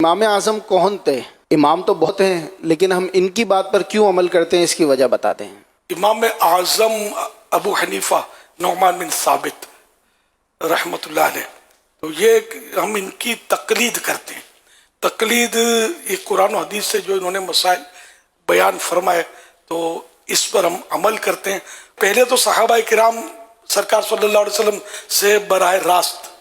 امام اعظم کون تھے؟ امام تو بہت ہیں لیکن ہم ان کی بات پر کیوں عمل کرتے ہیں، اس کی وجہ بتاتے ہیں۔ امام اعظم ابو حنیفہ نعمان بن ثابت رحمۃ اللہ علیہ، تو یہ ہم ان کی تقلید کرتے ہیں۔ تقلید یہ قرآن و حدیث سے جو انہوں نے مسائل بیان فرمائے تو اس پر ہم عمل کرتے ہیں۔ پہلے تو صحابہ کرام سرکار صلی اللہ علیہ وسلم سے براہ راست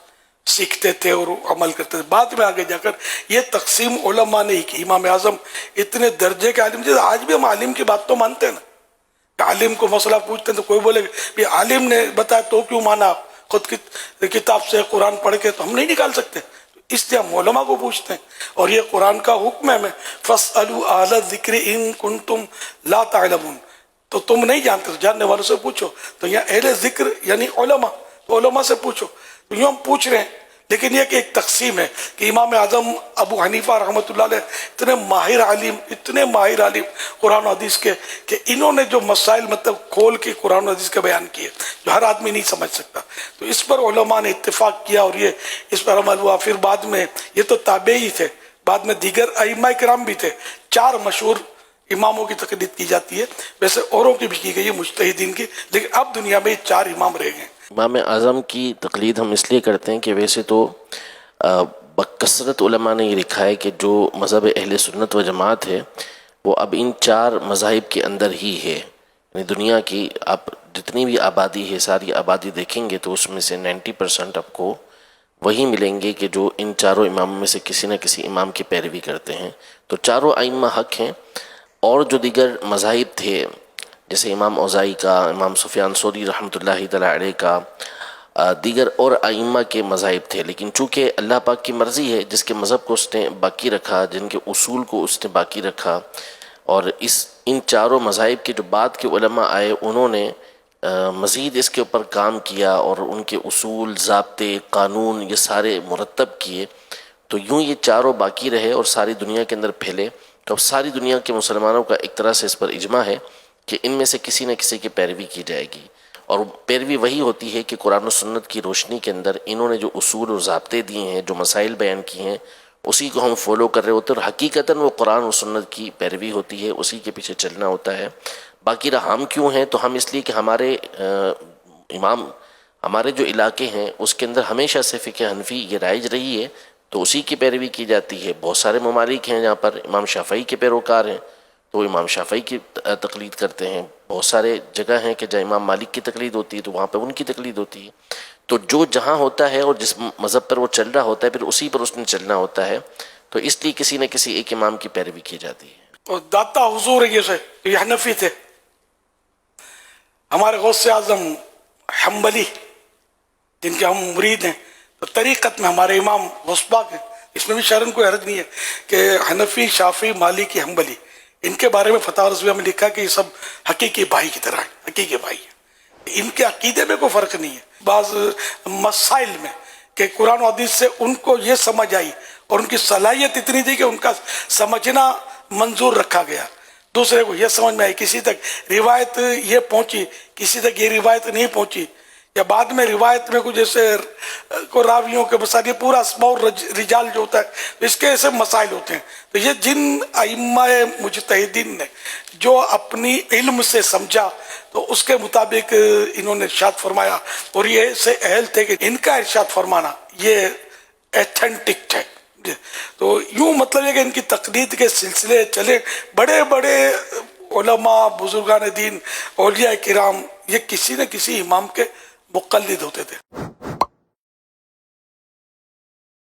سیکھتے تھے اور عمل کرتے تھے، بعد میں آگے جا کر یہ تقسیم علماء نے ہی کی۔ امام اعظم اتنے درجے کے عالم تھے، آج بھی ہم عالم کی بات تو مانتے ہیں نا، عالم کو مسئلہ پوچھتے ہیں تو کوئی بولے کہ عالم نے بتایا تو کیوں مانا، خود کی کتاب سے قرآن پڑھ کے تو ہم نہیں نکال سکتے، اس لیے ہم علماء کو پوچھتے ہیں۔ اور یہ قرآن کا حکم ہے ہمیں، فَاسْأَلُوا أَهْلَ الذِّكْرِ إِن كُنتُمْ لَا تَعْلَمُونَ، تو تم نہیں جانتے تو جاننے والوں سے پوچھو۔ تو یہاں اہل ذکر یعنی علماء، تو علماء سے پوچھو، تو یوں ہم پوچھ رہے ہیں۔ لیکن یہ کہ ایک تقسیم ہے کہ امام اعظم ابو حنیفہ رحمۃ اللہ علیہ اتنے ماہر عالم قرآن و حدیث کے کہ انہوں نے جو مسائل مطلب کھول کے قرآن و حدیث کے بیان کیے جو ہر آدمی نہیں سمجھ سکتا، تو اس پر علماء نے اتفاق کیا اور یہ اس پر عمل ہوا۔ پھر بعد میں یہ تو تابعی تھے، بعد میں دیگر ائمہ کرام بھی تھے، 4 مشہور اماموں کی تقلید کی جاتی ہے، ویسے اوروں کی بھی کی گئی ہے مجتہدین کی، لیکن اب دنیا میں 4 امام رہ گئے ہیں۔ امام اعظم کی تقلید ہم اس لیے کرتے ہیں کہ ویسے تو بکثرت علماء نے یہ لکھا ہے کہ جو مذہب اہل سنت و جماعت ہے وہ اب ان 4 مذاہب کے اندر ہی ہے، یعنی دنیا کی آپ جتنی بھی آبادی ہے ساری آبادی دیکھیں گے تو اس میں سے 90% آپ کو وہی ملیں گے کہ جو ان 4 اماموں میں سے کسی نہ کسی امام کی پیروی کرتے ہیں۔ تو 4 ائمہ حق ہیں، اور جو دیگر مذاہب تھے جیسے امام اوزاعی کا، امام سفیان ثوری رحمۃ اللہ تعالی علیہ کا، دیگر اور ائمہ کے مذاہب تھے، لیکن چونکہ اللہ پاک کی مرضی ہے جس کے مذہب کو اس نے باقی رکھا، جن کے اصول کو اس نے باقی رکھا، اور ان 4 مذاہب کے جو بعد کے علماء آئے انہوں نے مزید اس کے اوپر کام کیا اور ان کے اصول، ضابطے، قانون یہ سارے مرتب کیے، تو یوں یہ 4 باقی رہے اور ساری دنیا کے اندر پھیلے۔ تو اب ساری دنیا کے مسلمانوں کا ایک طرح سے اس پر اجماع ہے کہ ان میں سے کسی نہ کسی کی پیروی کی جائے گی، اور پیروی وہی ہوتی ہے کہ قرآن و سنت کی روشنی کے اندر انہوں نے جو اصول و ضابطے دیے ہیں، جو مسائل بیان کیے ہیں، اسی کو ہم فالو کر رہے ہوتے ہیں، اور حقیقتاً وہ قرآن و سنت کی پیروی ہوتی ہے، اسی کے پیچھے چلنا ہوتا ہے۔ باقی رہا ہم کیوں ہیں، تو ہم اس لیے کہ ہمارے امام، ہمارے جو علاقے ہیں اس کے اندر ہمیشہ سے فقہ حنفی یہ رائج رہی ہے، تو اسی کی پیروی کی جاتی ہے۔ بہت سارے ممالک ہیں جہاں پر امام شافعی کے پیروکار ہیں تو امام شافعی کی تقلید کرتے ہیں، بہت سارے جگہ ہیں کہ جہاں امام مالک کی تقلید ہوتی ہے تو وہاں پہ ان کی تقلید ہوتی ہے۔ تو جو جہاں ہوتا ہے اور جس مذہب پر وہ چل رہا ہوتا ہے پھر اسی پر اس نے چلنا ہوتا ہے، تو اس لیے کسی نہ کسی ایک امام کی پیروی کی جاتی ہے۔ اور داتا حضور یہ حنفی تھے، ہمارے غوث اعظم حنبلی جن کے ہم مرید ہیں، تو طریقت میں ہمارے امام غوث پاک ہیں، اس میں بھی شرن کوئی حرج نہیں ہے کہ حنفی، شافعی، مالکی، حنبلی، ان کے بارے میں فتح رضویہ میں لکھا کہ یہ سب حقیقی بھائی کی طرح ہیں، حقیقی بھائی ہیں، ان کے عقیدے میں کوئی فرق نہیں ہے۔ بعض مسائل میں کہ قرآن و حدیث سے ان کو یہ سمجھ آئی اور ان کی صلاحیت اتنی تھی کہ ان کا سمجھنا منظور رکھا گیا، دوسرے کو یہ سمجھ میں آئی، کسی تک روایت یہ پہنچی، کسی تک یہ روایت نہیں پہنچی، یا بعد میں روایت میں کچھ جیسے کو راویوں کے مسائل، یہ پورا اسماء الرجال جو ہوتا ہے اس کے ایسے مسائل ہوتے ہیں۔ تو یہ جن ائمہ مجتہدین نے جو اپنی علم سے سمجھا تو اس کے مطابق انہوں نے ارشاد فرمایا، اور یہ ایسے اہل تھے کہ ان کا ارشاد فرمانا یہ ایتھینٹک ہے۔ تو یوں مطلب ہے کہ ان کی تقلید کے سلسلے چلے، بڑے بڑے علماء، بزرگان دین، اولیاء کرام یہ کسی نہ کسی امام کے مقلد ہوتے تھے۔